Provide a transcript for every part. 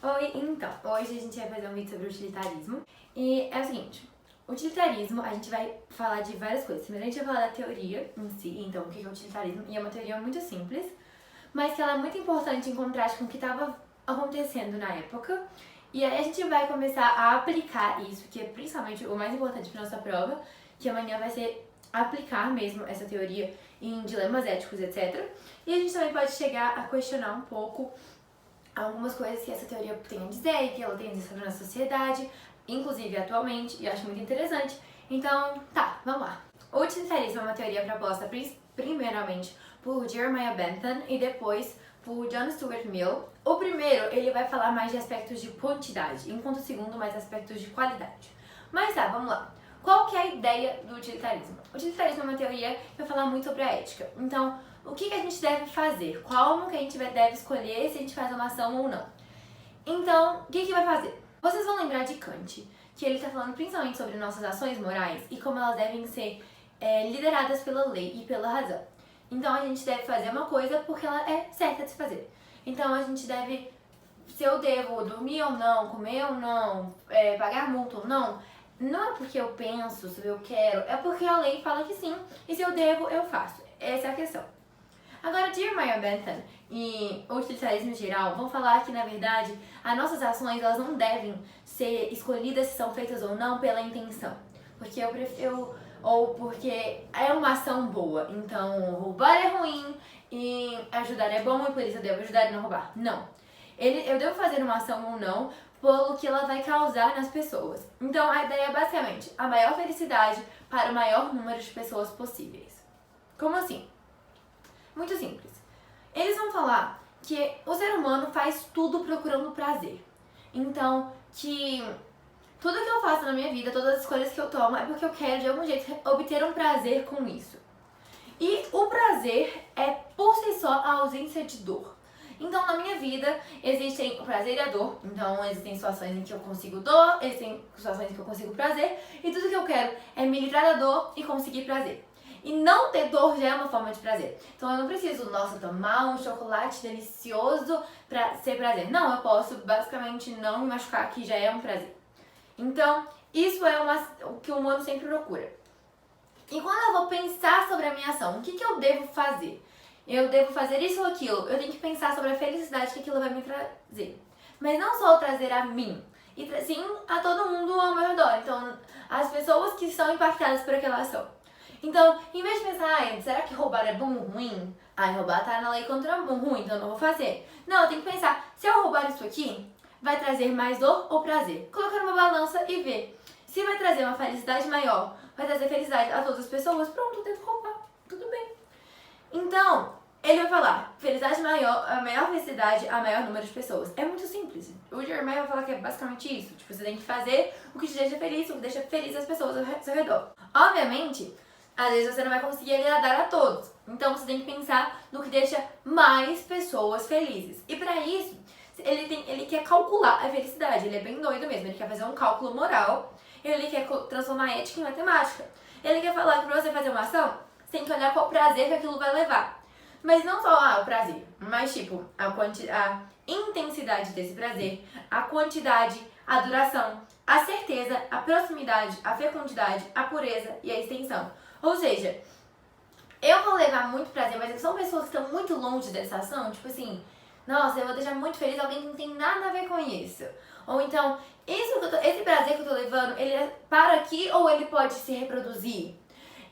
Oi, então, hoje a gente vai fazer um vídeo sobre utilitarismo. E é o seguinte, utilitarismo, a gente vai falar de várias coisas. Primeiro a gente vai falar da teoria em si, então o que é utilitarismo, e é uma teoria muito simples, mas que ela é muito importante em contraste com o que estava acontecendo na época. E aí a gente vai começar a aplicar isso, que é principalmente o mais importante para nossa prova, que amanhã vai ser aplicar mesmo essa teoria em dilemas éticos, etc. E a gente também pode chegar a questionar um pouco algumas coisas que essa teoria tem a dizer e que ela tem a dizer sobre a nossa sociedade, inclusive atualmente, e eu acho muito interessante. Então, tá, vamos lá. O utilitarismo é uma teoria proposta primeiramente por Jeremiah Bentham e depois por John Stuart Mill. O primeiro, ele vai falar mais de aspectos de quantidade, enquanto o segundo, mais aspectos de qualidade. Mas tá, vamos lá. Qual que é a ideia do utilitarismo? O utilitarismo é uma teoria que vai falar muito sobre a ética. Então, o que a gente deve fazer? Como que a gente deve escolher se a gente faz uma ação ou não? Então, o que vai fazer? Vocês vão lembrar de Kant, que ele está falando principalmente sobre nossas ações morais e como elas devem ser lideradas pela lei e pela razão. Então, a gente deve fazer uma coisa porque ela é certa de se fazer. Então, a gente deve, se eu devo dormir ou não, comer ou não, pagar multa ou não, não é porque eu penso, se eu quero, é porque a lei fala que sim, e se eu devo, eu faço. Essa é a questão. Agora, Jeremiah Bentham e o utilitarismo em geral vão falar que, na verdade, as nossas ações elas não devem ser escolhidas se são feitas ou não pela intenção. Porque ou porque é uma ação boa. Então, roubar é ruim e ajudar é bom e por isso eu devo ajudar e não roubar. Não. Eu devo fazer uma ação ou não pelo que ela vai causar nas pessoas. Então, a ideia é basicamente a maior felicidade para o maior número de pessoas possíveis. Como assim? Muito simples. Eles vão falar que o ser humano faz tudo procurando prazer. Então, que tudo que eu faço na minha vida, todas as escolhas que eu tomo, é porque eu quero de algum jeito obter um prazer com isso. E o prazer é por si só a ausência de dor. Então, na minha vida, existem o prazer e a dor. Então, existem situações em que eu consigo dor, existem situações em que eu consigo prazer. E tudo que eu quero é me livrar da dor e conseguir prazer. E não ter dor já é uma forma de prazer. Então eu não preciso, nossa, tomar um chocolate delicioso pra ser prazer. Não, eu posso basicamente não me machucar, que já é um prazer. Então, isso é o que o humano sempre procura. E quando eu vou pensar sobre a minha ação, o que eu devo fazer? Eu devo fazer isso ou aquilo? Eu tenho que pensar sobre a felicidade que aquilo vai me trazer. Mas não só trazer a mim, e sim a todo mundo ao meu redor. Então, as pessoas que são impactadas por aquela ação. Então, em vez de pensar, será que roubar é bom ou ruim? Roubar tá na lei contra o ruim, então eu não vou fazer. Não, eu tenho que pensar, se eu roubar isso aqui, vai trazer mais dor ou prazer? Colocar numa balança e ver. Se vai trazer uma felicidade maior, vai trazer felicidade a todas as pessoas, pronto, eu devo roubar, tudo bem. Então, ele vai falar, felicidade maior, a maior felicidade a maior número de pessoas. É muito simples. O Jeremiah vai falar que é basicamente isso. Tipo, você tem que fazer o que te deixa feliz, o que deixa feliz as pessoas ao seu redor. Obviamente, às vezes você não vai conseguir agradar a todos. Então você tem que pensar no que deixa mais pessoas felizes. E pra isso, ele quer calcular a felicidade. Ele é bem doido mesmo. Ele quer fazer um cálculo moral. Ele quer transformar a ética em matemática. Ele quer falar que pra você fazer uma ação, você tem que olhar qual prazer que aquilo vai levar. Mas não só o prazer, mas tipo, a intensidade desse prazer, a quantidade, a duração, a certeza, a proximidade, a fecundidade, a pureza e a extensão. Ou seja, eu vou levar muito prazer, mas são pessoas que estão muito longe dessa ação, tipo assim, nossa, eu vou deixar muito feliz alguém que não tem nada a ver com isso. Ou então, esse prazer que eu tô levando, ele é para aqui ou ele pode se reproduzir?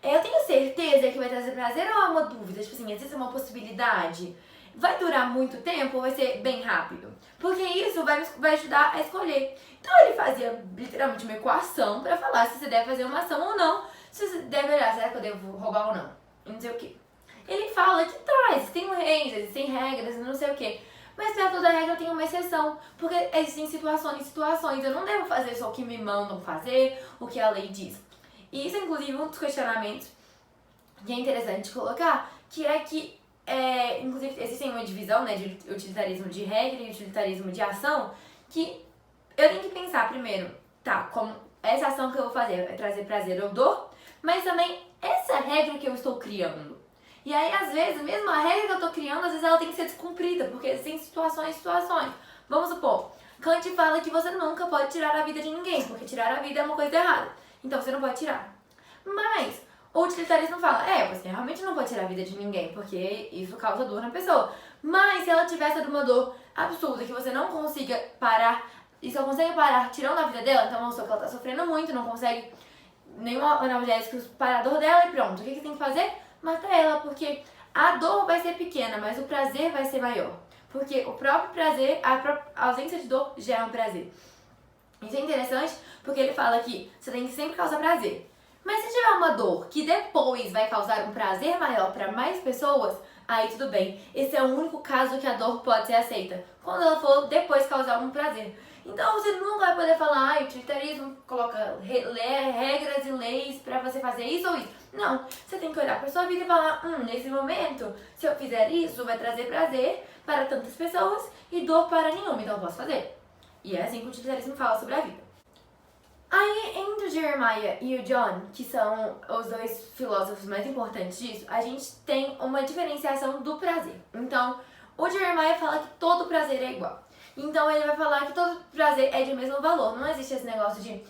Eu tenho certeza que vai trazer prazer ou é uma dúvida? Tipo assim, às vezes é uma possibilidade. Vai durar muito tempo ou vai ser bem rápido? Porque isso vai ajudar a escolher. Então ele fazia literalmente uma equação pra falar se você deve fazer uma ação ou não. Se você deve olhar, será que eu devo roubar ou não? E não sei o que. Ele fala que tá, existem leis, existem regras, não sei o que. Mas pra toda regra tem uma exceção. Porque existem situações e situações. Eu não devo fazer só o que me mandam fazer, o que a lei diz. E isso é inclusive um dos questionamentos que é interessante colocar, que é que, inclusive, existe uma divisão, né, de utilitarismo de regra e utilitarismo de ação, que eu tenho que pensar primeiro, tá, como essa ação que eu vou fazer vai trazer prazer ou dor, mas também essa regra que eu estou criando. E aí, às vezes, mesmo a regra que eu estou criando, às vezes ela tem que ser descumprida, porque existem situações. Vamos supor, Kant fala que você nunca pode tirar a vida de ninguém, porque tirar a vida é uma coisa errada. Então você não pode tirar. Mas o utilitarismo fala, você realmente não pode tirar a vida de ninguém, porque isso causa dor na pessoa. Mas se ela tivesse uma dor absurda, que você não consiga parar, e só consegue parar tirando a vida dela, então vamos supor que ela tá sofrendo muito, não consegue nenhum analgésico parar a dor dela e pronto. O que você tem que fazer? Mata ela, porque a dor vai ser pequena, mas o prazer vai ser maior. Porque o próprio prazer, a ausência de dor já é um prazer. Isso é interessante porque ele fala que você tem que sempre causar prazer. Mas se tiver uma dor que depois vai causar um prazer maior para mais pessoas, aí tudo bem. Esse é o único caso que a dor pode ser aceita. Quando ela for depois causar um prazer. Então você nunca vai poder falar, o utilitarismo coloca regras e leis para você fazer isso ou isso. Não, você tem que olhar para sua vida e falar, nesse momento, se eu fizer isso, vai trazer prazer para tantas pessoas e dor para nenhuma, então eu posso fazer. E é assim que o utilitarismo fala sobre a vida. Aí, entre o Jeremiah e o John, que são os dois filósofos mais importantes disso, a gente tem uma diferenciação do prazer. Então, o Jeremiah fala que todo prazer é igual. Então, ele vai falar que todo prazer é de mesmo valor. Não existe esse negócio de,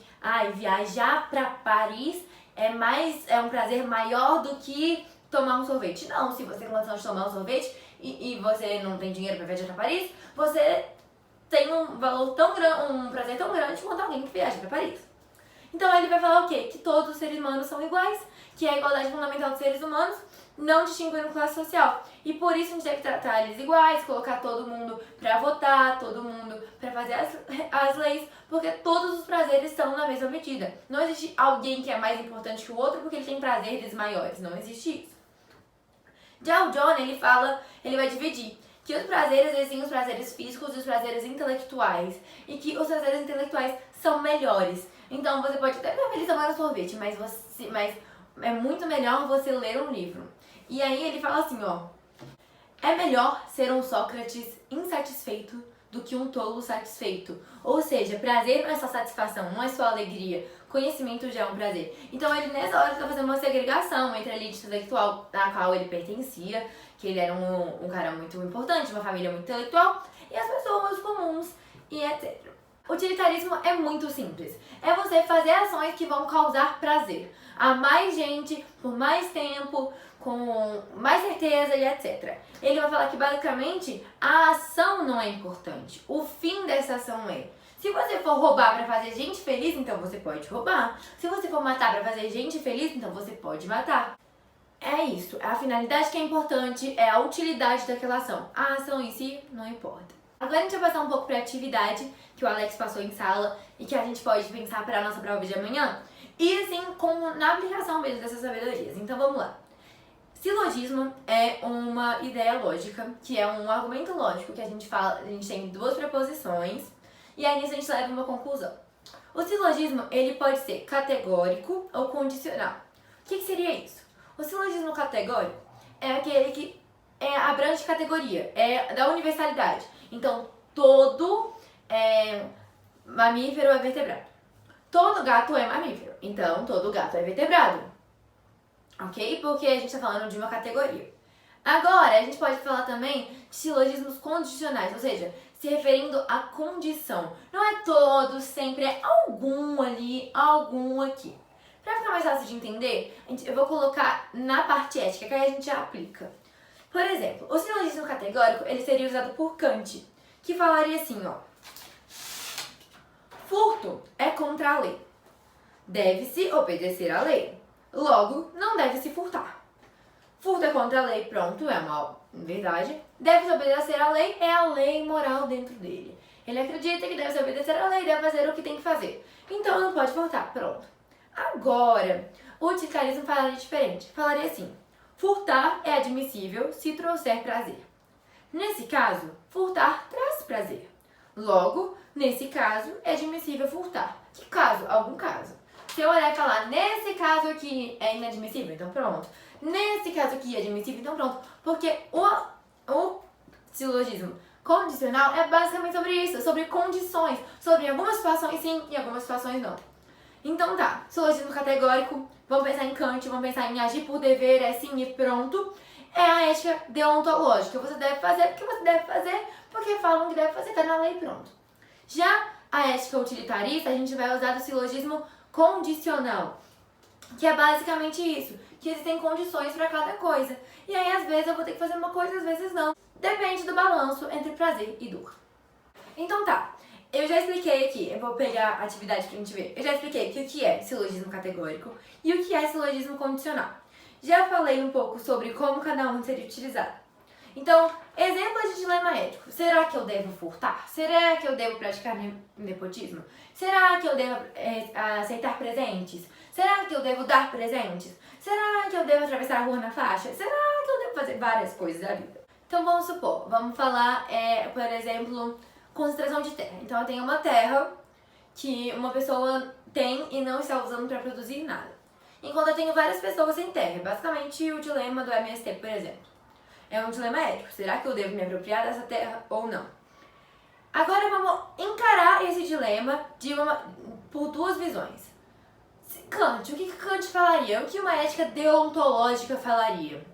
viajar para Paris é um prazer maior do que tomar um sorvete. Não, se você tem condição de tomar um sorvete e você não tem dinheiro para viajar para Paris, você tem um valor tão grande, um prazer tão grande quanto alguém que viaja para Paris. Então ele vai falar o quê? Que todos os seres humanos são iguais, que é a igualdade fundamental dos seres humanos, não distinguindo classe social. E por isso a gente deve tratar eles iguais, colocar todo mundo pra votar, todo mundo pra fazer as leis, porque todos os prazeres estão na mesma medida. Não existe alguém que é mais importante que o outro porque ele tem prazeres maiores, não existe isso. Já o John, ele vai dividir que os prazeres existem os prazeres físicos e os prazeres intelectuais, e que os prazeres intelectuais são melhores. Então você pode até ficar feliz tomando sorvete, mas é muito melhor você ler um livro. E aí ele fala assim, é melhor ser um Sócrates insatisfeito do que um tolo satisfeito. Ou seja, prazer não é só satisfação, não é só alegria. Conhecimento já é um prazer. Então ele nessa hora está fazendo uma segregação entre a elite intelectual a qual ele pertencia, que ele era um cara muito importante, uma família muito intelectual, e as pessoas comuns e etc. O utilitarismo é muito simples. É você fazer ações que vão causar prazer a mais gente, por mais tempo, com mais certeza e etc. Ele vai falar que basicamente a ação não é importante. O fim dessa ação é. Se você for roubar para fazer gente feliz, então você pode roubar. Se você for matar para fazer gente feliz, então você pode matar. É isso. A finalidade que é importante é a utilidade daquela ação. A ação em si não importa. Agora a gente vai passar um pouco para a atividade que o Alex passou em sala e que a gente pode pensar para a nossa prova de amanhã. E assim, como na aplicação mesmo dessas sabedorias. Então vamos lá. Silogismo é uma ideia lógica, que é um argumento lógico que a gente tem duas preposições e aí nisso a gente leva uma conclusão. O silogismo, ele pode ser categórico ou condicional. O que seria isso? O silogismo categórico é aquele que abrange categoria, é da universalidade. Então, todo mamífero é vertebrado. Todo gato é mamífero, então todo gato é vertebrado. Ok? Porque a gente está falando de uma categoria. Agora, a gente pode falar também de silogismos condicionais, ou seja, se referindo à condição. Não é todo, sempre é algum ali, algum aqui. Para ficar mais fácil de entender, eu vou colocar na parte ética, que aí a gente já aplica. Por exemplo, o silogismo categórico, ele seria usado por Kant, que falaria assim, furto é contra a lei. Deve-se obedecer à lei. Logo, não deve-se furtar. Furto é contra a lei, pronto, é uma verdade. Deve-se obedecer à lei, é a lei moral dentro dele. Ele acredita que deve-se obedecer à lei, deve fazer o que tem que fazer. Então não pode furtar, pronto. Agora, o utilitarismo falaria diferente. Falaria assim, furtar é admissível se trouxer prazer. Nesse caso, furtar traz prazer. Logo, nesse caso, é admissível furtar. Que caso? Algum caso. Se eu olhar e falar, nesse caso aqui é inadmissível, então pronto. Nesse caso aqui é admissível, então pronto. Porque o silogismo condicional é basicamente sobre isso, sobre condições. Sobre algumas situações sim e algumas situações não. Então tá, silogismo categórico, vamos pensar em Kant, vamos pensar em agir por dever, é sim e pronto. É a ética deontológica, você deve fazer porque você deve fazer, porque falam que deve fazer, tá na lei, pronto. Já a ética utilitarista, a gente vai usar do silogismo condicional, que é basicamente isso, que existem condições para cada coisa. E aí, às vezes, eu vou ter que fazer uma coisa, às vezes não. Depende do balanço entre prazer e dor. Então tá, eu já expliquei aqui, eu vou pegar a atividade pra gente ver. Eu já expliquei que o que é silogismo categórico e o que é silogismo condicional. Já falei um pouco sobre como cada um seria utilizado. Então, exemplos de dilema ético. Será que eu devo furtar? Será que eu devo praticar nepotismo? Será que eu devo aceitar presentes? Será que eu devo dar presentes? Será que eu devo atravessar a rua na faixa? Será que eu devo fazer várias coisas da vida? Então vamos supor, vamos falar, por exemplo, concentração de terra. Então eu tenho uma terra que uma pessoa tem e não está usando para produzir nada. Enquanto eu tenho várias pessoas sem terra. Basicamente o dilema do MST, por exemplo. É um dilema ético. Será que eu devo me apropriar dessa terra ou não? Agora vamos encarar esse dilema por duas visões. Kant, o que Kant falaria? O que uma ética deontológica falaria?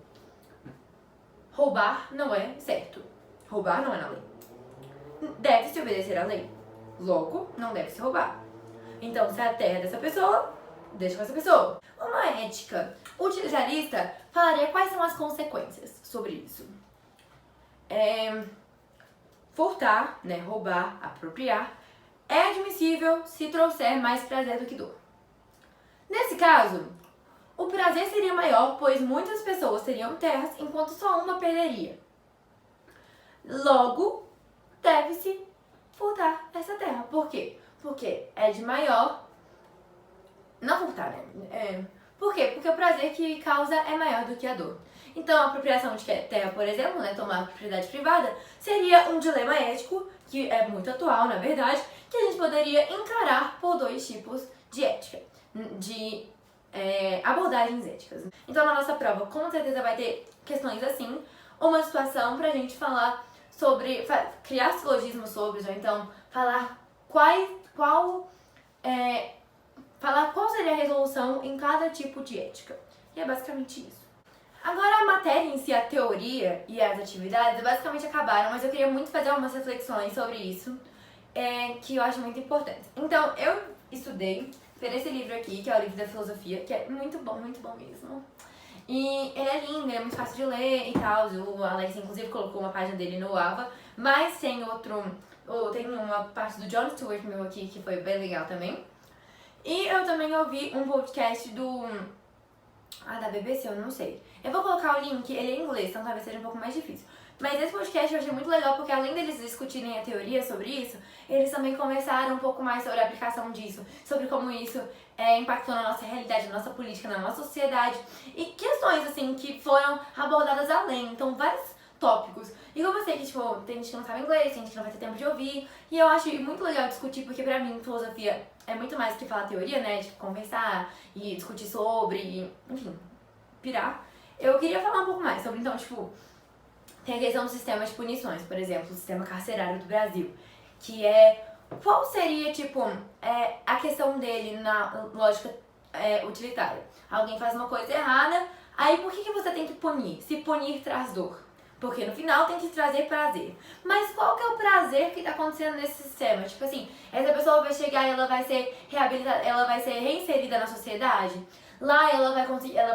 Roubar não é certo. Roubar não é na lei. Deve-se obedecer à lei. Logo, não deve-se roubar. Então, se a terra é dessa pessoa, deixa com essa pessoa. Uma ética utilitarista falaria quais são as consequências sobre isso. Furtar, né, roubar, apropriar, é admissível se trouxer mais prazer do que dor. Nesse caso, o prazer seria maior, pois muitas pessoas teriam terras, enquanto só uma perderia. Logo, deve-se furtar essa terra. Por quê? Porque é de maior... Não furtar, né? Por quê? Porque o prazer que causa é maior do que a dor. Então, a apropriação de terra, por exemplo, né, tomar propriedade privada, seria um dilema ético, que é muito atual, na verdade, que a gente poderia encarar por dois tipos de ética, de abordagens éticas. Então, na nossa prova, com certeza vai ter questões assim, uma situação pra gente falar sobre, criar silogismos sobre, ou então falar qual seria a resolução em cada tipo de ética. E é basicamente isso. Agora a matéria em si, a teoria e as atividades basicamente acabaram, mas eu queria muito fazer umas reflexões sobre isso, que eu acho muito importante. Então, eu estudei por esse livro aqui, que é o livro da filosofia, que é muito bom mesmo. E ele é lindo, ele é muito fácil de ler e tal. O Alex, inclusive, colocou uma página dele no AVA, mas tem uma parte do Jon Stewart meu aqui, que foi bem legal também. E eu também ouvi um podcast da BBC, eu não sei. Eu vou colocar o link, ele é em inglês, então talvez seja um pouco mais difícil. Mas esse podcast eu achei muito legal porque além deles discutirem a teoria sobre isso, eles também conversaram um pouco mais sobre a aplicação disso, sobre como isso impactou na nossa realidade, na nossa política, na nossa sociedade e questões assim que foram abordadas além, então vários tópicos. E como eu sei que tem gente que não sabe inglês, tem gente que não vai ter tempo de ouvir, e eu acho muito legal discutir porque pra mim filosofia é muito mais que falar teoria, né, de conversar e discutir sobre, enfim, pirar. Eu queria falar um pouco mais sobre, então, tem a questão do sistema de punições, por exemplo, o sistema carcerário do Brasil, que qual seria, a questão dele na lógica utilitária? Alguém faz uma coisa errada, aí por que você tem que punir? Se punir traz dor. Porque no final tem que trazer prazer. Mas qual que é o prazer que tá acontecendo nesse sistema? Essa pessoa vai chegar e ela vai ser reabilitada, ela vai ser reinserida na sociedade. Lá ela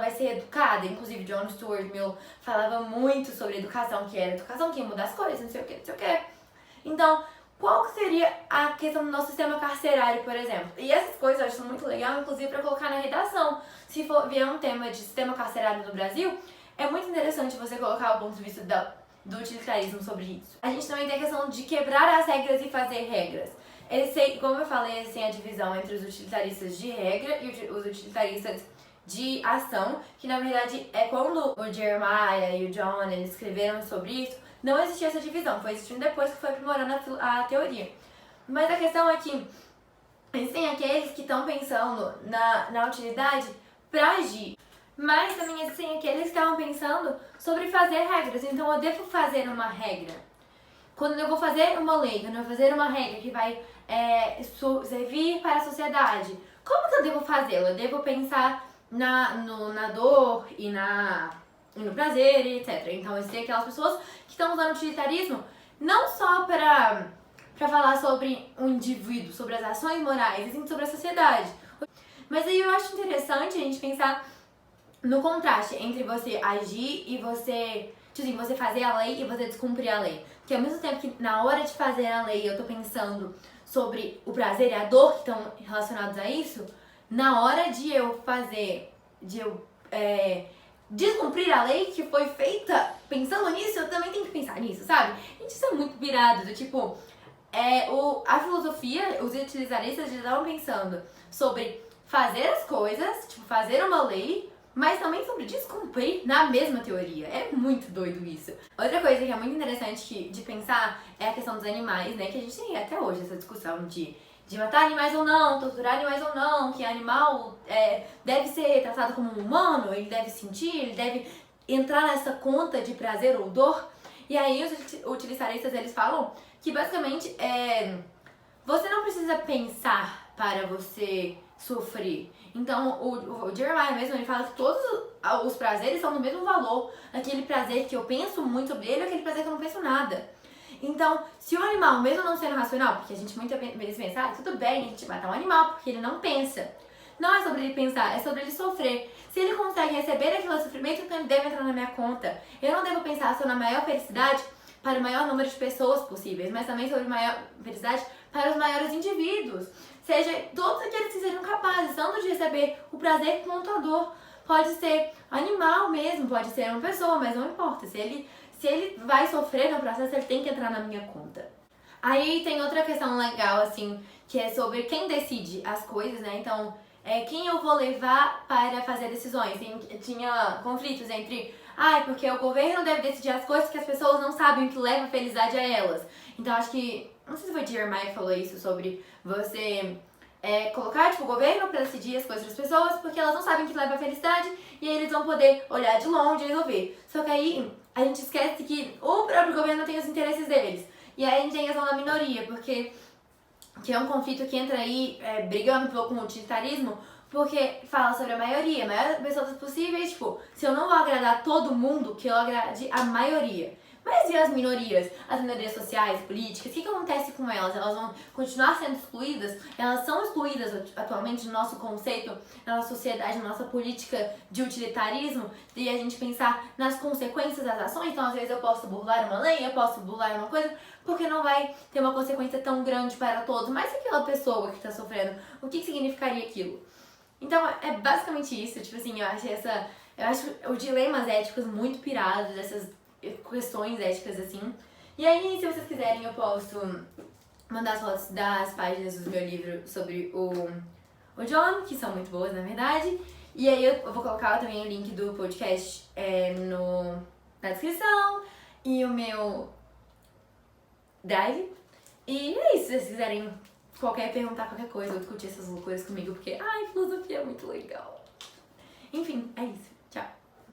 vai ser educada. Inclusive, Jon Stewart Mill falava muito sobre educação, que era educação que ia mudar as coisas, não sei o que. Então, qual que seria a questão do nosso sistema carcerário, por exemplo? E essas coisas eu acho muito legal, inclusive para colocar na redação. Se vier um tema de sistema carcerário no Brasil, é muito interessante você colocar o ponto de vista do utilitarismo sobre isso. A gente também tem a questão de quebrar as regras e fazer regras. Como eu falei, eles têm a divisão entre os utilitaristas de regra e os utilitaristas de ação, que na verdade é quando o Jeremiah e o John eles escreveram sobre isso, não existia essa divisão, foi existindo depois que foi aprimorando a teoria. Mas a questão é que existem aqueles que estão pensando na utilidade para agir, mas também existem aqueles que estavam pensando sobre fazer regras, então eu devo fazer uma regra. Quando eu vou fazer uma lei, quando eu vou fazer uma regra que vai servir para a sociedade, como que eu devo fazê-la? Eu devo pensar na dor e no prazer, etc. Então existem aquelas pessoas que estão usando o utilitarismo não só para pra falar sobre o indivíduo, sobre as ações morais, e sim sobre a sociedade. Mas aí eu acho interessante a gente pensar no contraste entre você agir e você, tipo assim, você fazer a lei e você descumprir a lei. Porque ao mesmo tempo que na hora de fazer a lei eu tô pensando sobre o prazer e a dor que estão relacionados a isso, na hora de eu fazer, descumprir a lei que foi feita pensando nisso, eu também tenho que pensar nisso, sabe? Gente, isso é muito virado, do tipo, a filosofia, os utilitaristas já estavam pensando sobre fazer as coisas, tipo, fazer uma lei, mas também sobre descumprir na mesma teoria. É muito doido isso. Outra coisa que é muito interessante de pensar é a questão dos animais, né? Que a gente tem até hoje essa discussão de matar animais ou não, torturar animais ou não, que animal deve ser tratado como um humano, ele deve sentir, ele deve entrar nessa conta de prazer ou dor. E aí os utilitaristas, eles falam que basicamente você não precisa pensar para você sofrer. Então o Jeremiah mesmo, ele fala que todos os prazeres são do mesmo valor. Aquele prazer que eu penso muito sobre ele, aquele prazer que eu não penso nada. Então, se o animal, mesmo não sendo racional, porque a gente muitas vezes pensa, tudo bem a gente matar um animal porque ele não pensa. Não é sobre ele pensar, é sobre ele sofrer. Se ele consegue receber aquele sofrimento, então ele deve entrar na minha conta. Eu não devo pensar só na maior felicidade para o maior número de pessoas possíveis, mas também sobre maior felicidade para os maiores indivíduos. Seja todos aqueles que sejam capazes, tanto de receber o prazer quanto a dor. Pode ser animal mesmo, pode ser uma pessoa, mas não importa. Se ele vai sofrer no processo, ele tem que entrar na minha conta. Aí tem outra questão legal, assim, que é sobre quem decide as coisas, né? Então, quem eu vou levar para fazer decisões. Tinha conflitos entre, porque o governo deve decidir as coisas que as pessoas não sabem o que leva felicidade a elas. Então, acho que, não sei se foi Jeremiah que falou isso, sobre você colocar, o governo para decidir as coisas das pessoas, porque elas não sabem o que leva a felicidade, e aí eles vão poder olhar de longe e resolver. Só que aí, a gente esquece que o próprio governo tem os interesses deles. E aí a gente tem a questão da minoria, porque que é um conflito que entra aí brigando um pouco com o utilitarismo, porque fala sobre a maioria pessoas possíveis, se eu não vou agradar todo mundo, que eu agrade a maioria. Mas e as minorias sociais, políticas, o que acontece com elas? Elas vão continuar sendo excluídas? Elas são excluídas atualmente no nosso conceito, na nossa sociedade, na nossa política de utilitarismo, e a gente pensar nas consequências das ações. Então, às vezes eu posso burlar uma lei, eu posso burlar uma coisa, porque não vai ter uma consequência tão grande para todos. Mas aquela pessoa que está sofrendo, o que significaria aquilo? Então, é basicamente isso. Eu acho os dilemas éticos muito pirados, essas questões éticas, assim. E aí, se vocês quiserem, eu posso mandar as fotos das páginas do meu livro sobre o John, que são muito boas, na verdade. E aí eu vou colocar também o link do podcast na descrição. E o meu drive. E é isso, se vocês quiserem perguntar qualquer coisa ou discutir essas loucuras comigo, porque, filosofia é muito legal. Enfim, é isso.